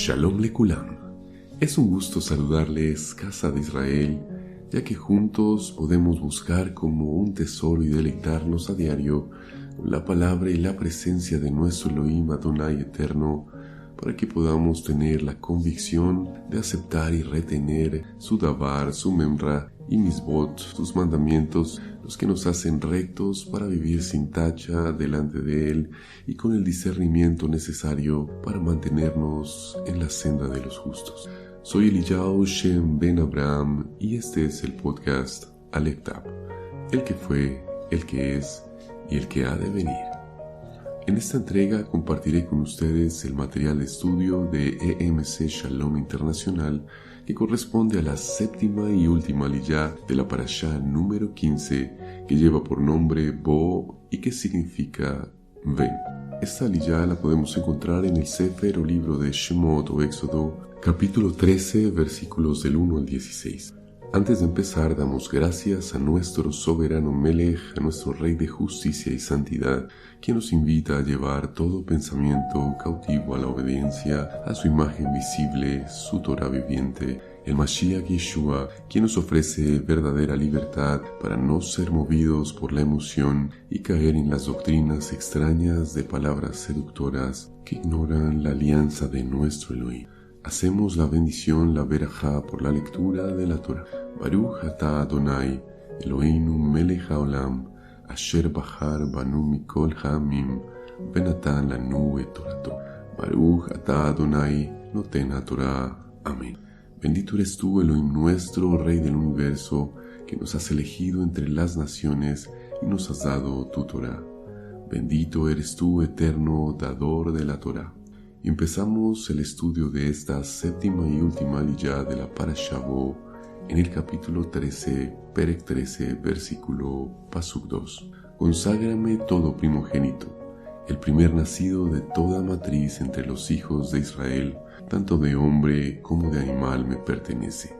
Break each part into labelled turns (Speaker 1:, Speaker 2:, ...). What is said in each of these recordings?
Speaker 1: Shalom Lekulam. Es un gusto saludarles, casa de Israel, ya que juntos podemos buscar como un tesoro y deleitarnos a diario con la palabra y la presencia de nuestro Elohim Adonai eterno, para que podamos tener la convicción de aceptar y retener su davar, su memra y misbot, sus mandamientos, los que nos hacen rectos para vivir sin tacha delante de Él y con el discernimiento necesario para mantenernos en la senda de los justos. Soy Eliyahu Shem Ben Abraham y este es el podcast Aleph Tav, el que fue, el que es y el que ha de venir. En esta entrega compartiré con ustedes el material de estudio de EMC Shalom Internacional que corresponde a la séptima y última aliyá de la parashá número 15, que lleva por nombre Bo y que significa ven. Esta aliyá la podemos encontrar en el Sefer o libro de Shemot o Éxodo, capítulo 13, versículos del 1 al 16. Antes de empezar, damos gracias a nuestro soberano Melech, a nuestro Rey de justicia y santidad, quien nos invita a llevar todo pensamiento cautivo a la obediencia a su imagen visible, su Torah viviente, el Mashiach Yeshua, quien nos ofrece verdadera libertad para no ser movidos por la emoción y caer en las doctrinas extrañas de palabras seductoras que ignoran la alianza de nuestro Elohim. Hacemos la bendición, la verajá, por la lectura de la Torah. Baruch atah Adonai, Eloheinu melech haolam, asher bahar banu mikol ha'amim, venatan lanu et torato. Baruch atah Adonai, noten haTorah. Amén. Bendito eres tú, Elohim nuestro, Rey del universo, que nos has elegido entre las naciones y nos has dado tu Torah. Bendito eres tú, eterno dador de la Torah. Y empezamos el estudio de esta séptima y última aliyá de la parashá Bo en el capítulo 13, Perek 13, versículo Pasuk 2. Conságrame todo primogénito, el primer nacido de toda matriz entre los hijos de Israel, tanto de hombre como de animal me pertenece.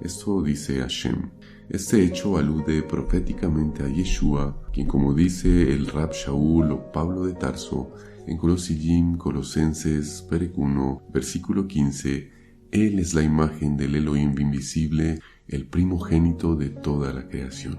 Speaker 1: Esto dice Hashem. Este hecho alude proféticamente a Yeshua, quien, como dice el Rab Shaul o Pablo de Tarso, en Colosenses, Perek 1, versículo 15, Él es la imagen del Elohim invisible, el primogénito de toda la creación.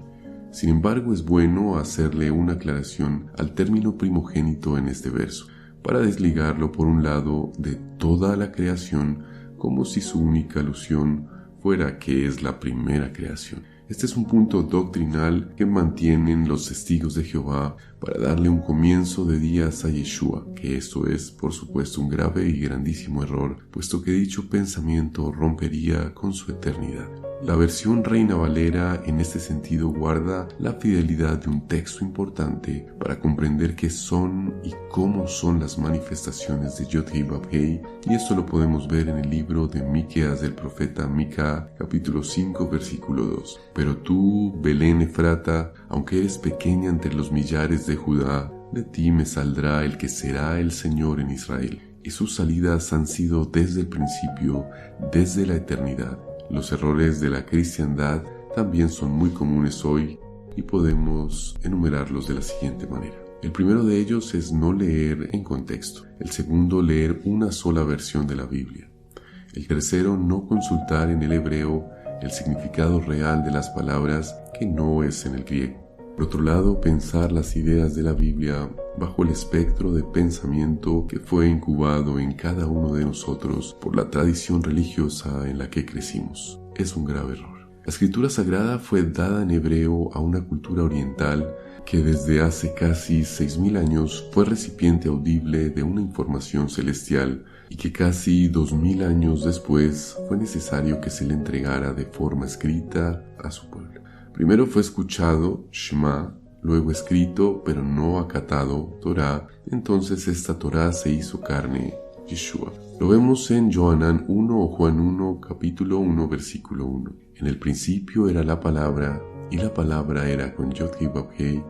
Speaker 1: Sin embargo, es bueno hacerle una aclaración al término primogénito en este verso, para desligarlo por un lado de toda la creación, como si su única alusión fuera que es la primera creación. Este es un punto doctrinal que mantienen los testigos de Jehová para darle un comienzo de días a Yeshua, que esto es, por supuesto, un grave y grandísimo error, puesto que dicho pensamiento rompería con su eternidad. La versión Reina Valera en este sentido guarda la fidelidad de un texto importante para comprender qué son y cómo son las manifestaciones de Yod-Hei Vav-Hei, y esto lo podemos ver en el libro de Miqueas del profeta Mica, capítulo 5, versículo 2. Pero tú, Belén Efrata, aunque eres pequeña entre los millares de Judá, de ti me saldrá el que será el Señor en Israel, y sus salidas han sido desde el principio, desde la eternidad. Los errores de la cristiandad también son muy comunes hoy y podemos enumerarlos de la siguiente manera. El primero de ellos es no leer en contexto. El segundo, leer una sola versión de la Biblia. El tercero, no consultar en el hebreo el significado real de las palabras, que no es en el griego. Por otro lado, pensar las ideas de la Biblia bajo el espectro de pensamiento que fue incubado en cada uno de nosotros por la tradición religiosa en la que crecimos. Es un grave error. La escritura sagrada fue dada en hebreo a una cultura oriental que desde hace casi 6.000 años fue recipiente audible de una información celestial y que casi 2.000 años después fue necesario que se le entregara de forma escrita a su pueblo. Primero fue escuchado, Shema, luego escrito pero no acatado, Torah. Entonces esta Torah se hizo carne, Yeshua. Lo vemos en Johanán 1 o Juan 1, capítulo 1, versículo 1. En el principio era la palabra, y la palabra era con Yod-Hei Vav-Hei,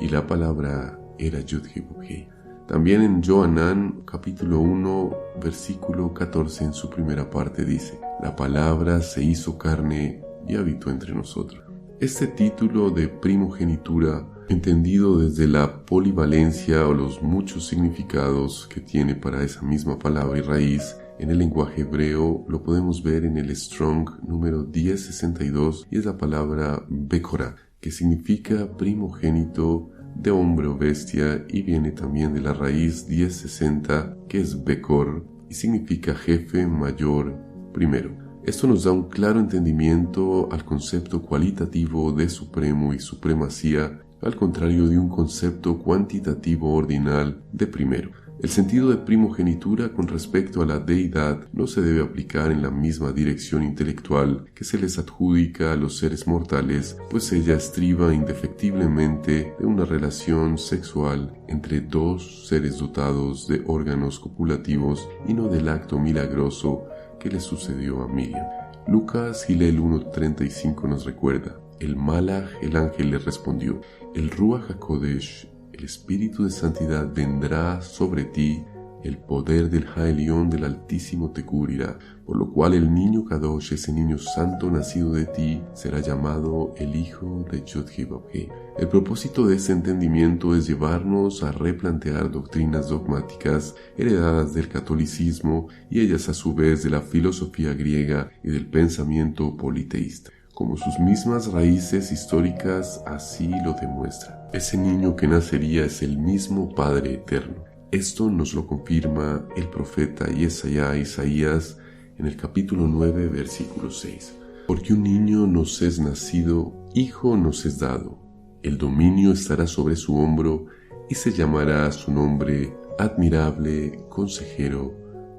Speaker 1: y la palabra era Yod-Hei Vav-Hei. También en Johanán, capítulo 1, versículo 14, en su primera parte dice, la palabra se hizo carne y habitó entre nosotros. Este título de primogenitura, entendido desde la polivalencia o los muchos significados que tiene para esa misma palabra y raíz, En el lenguaje hebreo lo podemos ver en el Strong número 1062 y es la palabra Bekorah, que significa primogénito de hombre o bestia, y viene también de la raíz 1060, que es Bekor, y significa jefe, mayor, primero. Esto nos da un claro entendimiento al concepto cualitativo de supremo y supremacía, al contrario de un concepto cuantitativo ordinal de primero. El sentido de primogenitura con respecto a la deidad no se debe aplicar en la misma dirección intelectual que se les adjudica a los seres mortales, pues ella estriba indefectiblemente de una relación sexual entre dos seres dotados de órganos copulativos y no del acto milagroso que le sucedió a Miriam. Lucas Hillel 1:35 nos recuerda: el Malach, el ángel, le respondió: el Ruach HaKodesh, el Espíritu de Santidad, vendrá sobre ti, el poder del Haelión del Altísimo te cubrirá, por lo cual el niño Kadosh, ese niño santo nacido de ti, será llamado el Hijo de Yod-Heh-Vav-Heh. El propósito de ese entendimiento es llevarnos a replantear doctrinas dogmáticas heredadas del catolicismo y ellas a su vez de la filosofía griega y del pensamiento politeísta. Como sus mismas raíces históricas así lo demuestran. Ese niño que nacería es el mismo Padre Eterno. Esto nos lo confirma el profeta Isaías en el capítulo 9, versículo 6. Porque un niño nos es nacido, hijo nos es dado. El dominio estará sobre su hombro y se llamará su nombre Admirable, Consejero,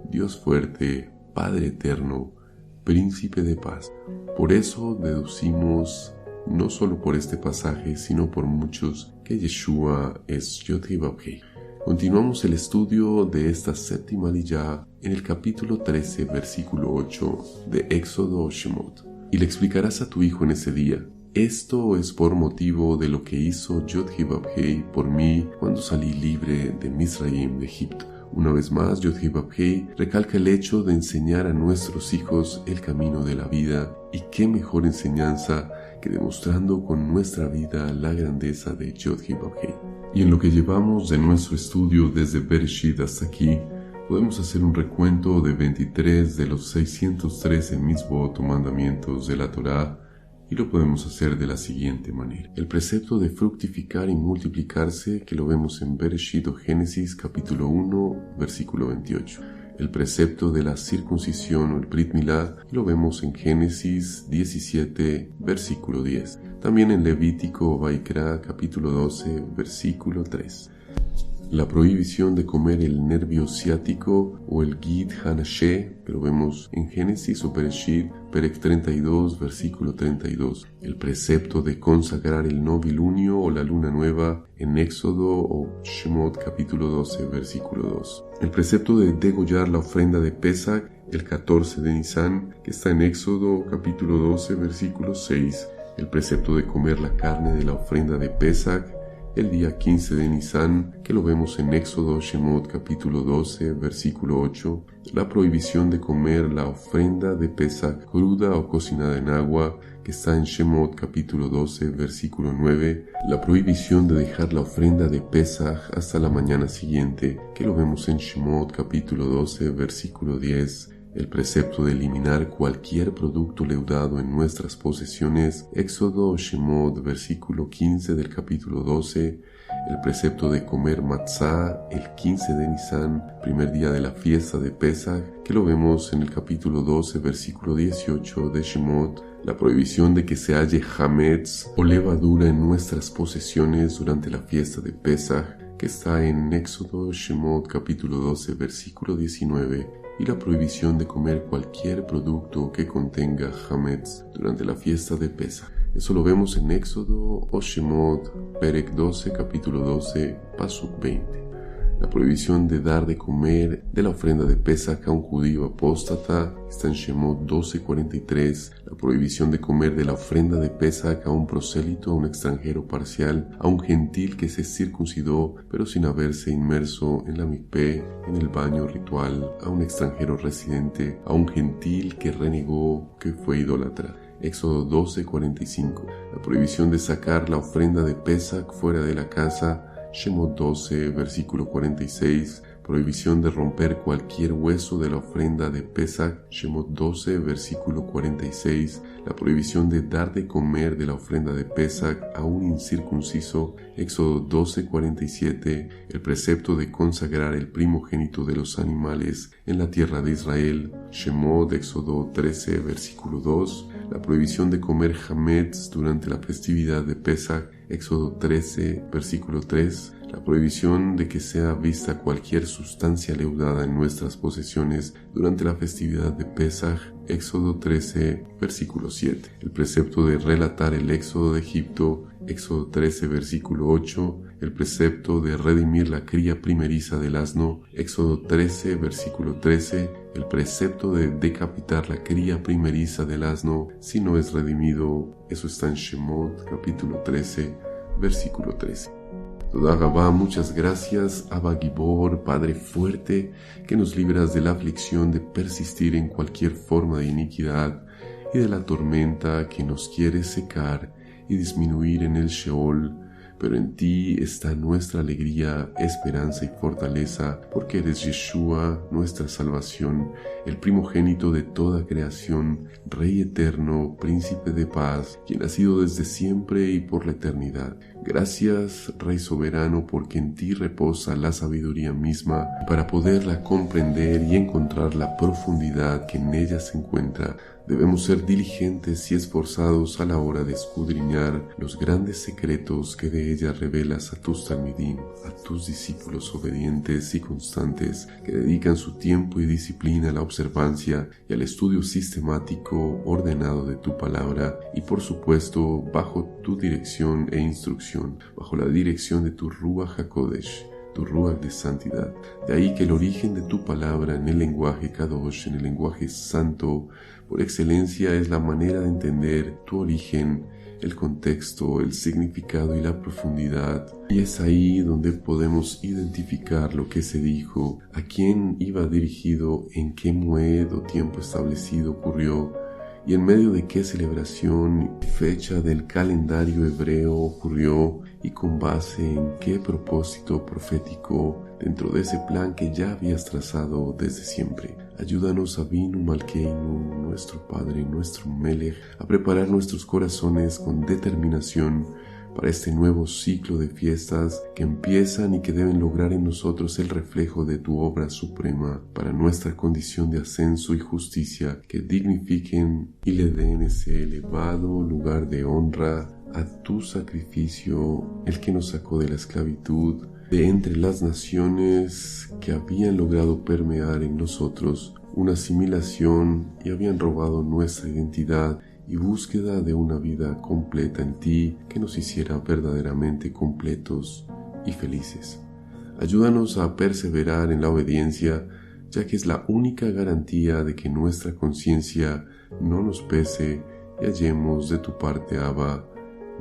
Speaker 1: Dios fuerte, Padre Eterno, Príncipe de paz. Por eso deducimos, no solo por este pasaje, sino por muchos, que Yeshua es Yod-Heh-Vav-Heh. Continuamos el estudio de esta séptima aliyá en el capítulo 13, versículo 8 de Éxodo Shemot. Y le explicarás a tu hijo en ese día: esto es por motivo de lo que hizo Yod-Heh-Vav-Heh por mí cuando salí libre de Misraim, de Egipto. Una vez más, Yod-Heh-Vav-Heh recalca el hecho de enseñar a nuestros hijos el camino de la vida, y qué mejor enseñanza que demostrando con nuestra vida la grandeza de Yod-Heh-Vav-Heh. Y en lo que llevamos de nuestro estudio desde Bereshit hasta aquí, podemos hacer un recuento de 23 de los 613 mitzvot o mandamientos de la Torá, y lo podemos hacer de la siguiente manera. El precepto de fructificar y multiplicarse, que lo vemos en Bereshit o Génesis capítulo 1, versículo 28. El precepto de la circuncisión o el Brit Milá, lo vemos en Génesis 17, versículo 10. También en Levítico o Vaikra capítulo 12, versículo 3. La prohibición de comer el nervio ciático o el Gid Hanasheh, que lo vemos en Génesis o Bereshit, Perek 32, versículo 32. El precepto de consagrar el novilunio o la luna nueva en Éxodo o Shemot capítulo 12, versículo 2. El precepto de degollar la ofrenda de Pesach el 14 de Nisan, que está en Éxodo capítulo 12, versículo 6. El precepto de comer la carne de la ofrenda de Pesach el día 15 de Nisan, que lo vemos en Éxodo Shemot capítulo 12, versículo 8, la prohibición de comer la ofrenda de Pesach cruda o cocinada en agua, que está en Shemot capítulo 12, versículo 9, la prohibición de dejar la ofrenda de Pesach hasta la mañana siguiente, que lo vemos en Shemot capítulo 12, versículo 10, el precepto de eliminar cualquier producto leudado en nuestras posesiones, Éxodo Shemot, versículo 15 del capítulo 12, el precepto de comer matzá el 15 de Nisan, primer día de la fiesta de Pesach, que lo vemos en el capítulo 12, versículo 18 de Shemot, la prohibición de que se halle hametz o levadura en nuestras posesiones durante la fiesta de Pesach, que está en Éxodo Shemot, capítulo 12, versículo 19, y la prohibición de comer cualquier producto que contenga hametz durante la fiesta de Pesach. Eso lo vemos en Éxodo o Shemot, Perek 12, capítulo 12, Pasuk 20. La prohibición de dar de comer de la ofrenda de Pesach a un judío apóstata está en Shemot 12:43. La prohibición de comer de la ofrenda de Pesach a un prosélito, a un extranjero parcial, a un gentil que se circuncidó pero sin haberse inmerso en la mikveh, en el baño ritual, a un extranjero residente, a un gentil que renegó, que fue idólatra. Éxodo 12:45. La prohibición de sacar la ofrenda de Pesach fuera de la casa, Shemot 12, versículo 46, prohibición de romper cualquier hueso de la ofrenda de Pesach, Shemot 12, versículo 46, la prohibición de dar de comer de la ofrenda de Pesach a un incircunciso, Éxodo 12, 47, el precepto de consagrar el primogénito de los animales en la tierra de Israel, Shemot, Éxodo 13, versículo 2, la prohibición de comer hametz durante la festividad de Pesach, Éxodo 13, versículo 3, la prohibición de que sea vista cualquier sustancia leudada en nuestras posesiones durante la festividad de Pesach, Éxodo 13, versículo 7, el precepto de relatar el éxodo de Egipto, Éxodo 13, versículo 8, el precepto de redimir la cría primeriza del asno, Éxodo 13, versículo 13, el precepto de decapitar la cría primeriza del asno si no es redimido, eso está en Shemot, capítulo 13, versículo 13. Toda Gabá, muchas gracias, Abba Gibor, Padre fuerte, que nos libras de la aflicción de persistir en cualquier forma de iniquidad y de la tormenta que nos quiere secar y disminuir en el Sheol, pero en ti está nuestra alegría, esperanza y fortaleza, porque eres Yeshua, nuestra salvación, el primogénito de toda creación, Rey eterno, Príncipe de paz, quien ha sido desde siempre y por la eternidad. Gracias, Rey soberano, porque en ti reposa la sabiduría misma, para poderla comprender y encontrar la profundidad que en ella se encuentra. Debemos ser diligentes y esforzados a la hora de escudriñar los grandes secretos que de ella revelas a tus talmidim, a tus discípulos obedientes y constantes que dedican su tiempo y disciplina a la observancia y al estudio sistemático, ordenado de tu palabra y por supuesto bajo tu dirección e instrucción, bajo la dirección de tu Ruach HaKodesh, tu Ruach de santidad. De ahí que el origen de tu palabra en el lenguaje Kadosh, en el lenguaje santo, por excelencia es la manera de entender tu origen, el contexto, el significado y la profundidad. Y es ahí donde podemos identificar lo que se dijo, a quién iba dirigido, en qué moed o tiempo establecido ocurrió, y en medio de qué celebración y fecha del calendario hebreo ocurrió y con base en qué propósito profético dentro de ese plan que ya habías trazado desde siempre. Ayúdanos, Avinu Malkeinu, nuestro Padre, nuestro Melech, a preparar nuestros corazones con determinación para este nuevo ciclo de fiestas que empiezan y que deben lograr en nosotros el reflejo de tu obra suprema para nuestra condición de ascenso y justicia, que dignifiquen y le den ese elevado lugar de honra a tu sacrificio, el que nos sacó de la esclavitud, de entre las naciones que habían logrado permear en nosotros una asimilación y habían robado nuestra identidad y búsqueda de una vida completa en ti que nos hiciera verdaderamente completos y felices. Ayúdanos a perseverar en la obediencia, ya que es la única garantía de que nuestra conciencia no nos pese y hallemos de tu parte, Abba,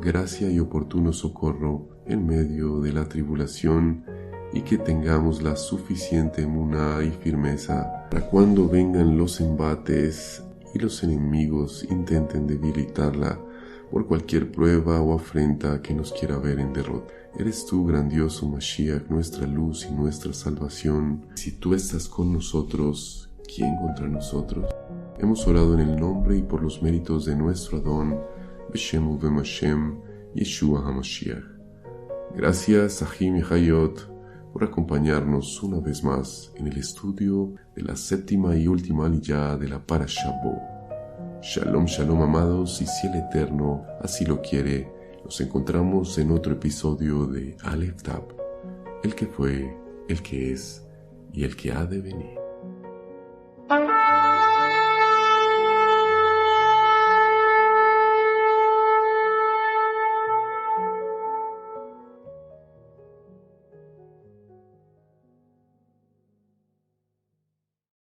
Speaker 1: gracia y oportuno socorro en medio de la tribulación, y que tengamos la suficiente emuná y firmeza para cuando vengan los embates y los enemigos intenten debilitarla por cualquier prueba o afrenta que nos quiera ver en derrota. Eres tú, grandioso Mashiach, nuestra luz y nuestra salvación. Si tú estás con nosotros, ¿quién contra nosotros? Hemos orado en el nombre y por los méritos de nuestro Adón, Beshem Uvem Hashem, Yeshua HaMashiach. Gracias, Ahim y Hayot, por acompañarnos una vez más en el estudio de la séptima y última aliyá de la Parashá Bo. Shalom, shalom, amados, y si el Eterno así lo quiere, nos encontramos en otro episodio de Aleph Tab, el que fue, el que es y el que ha de venir.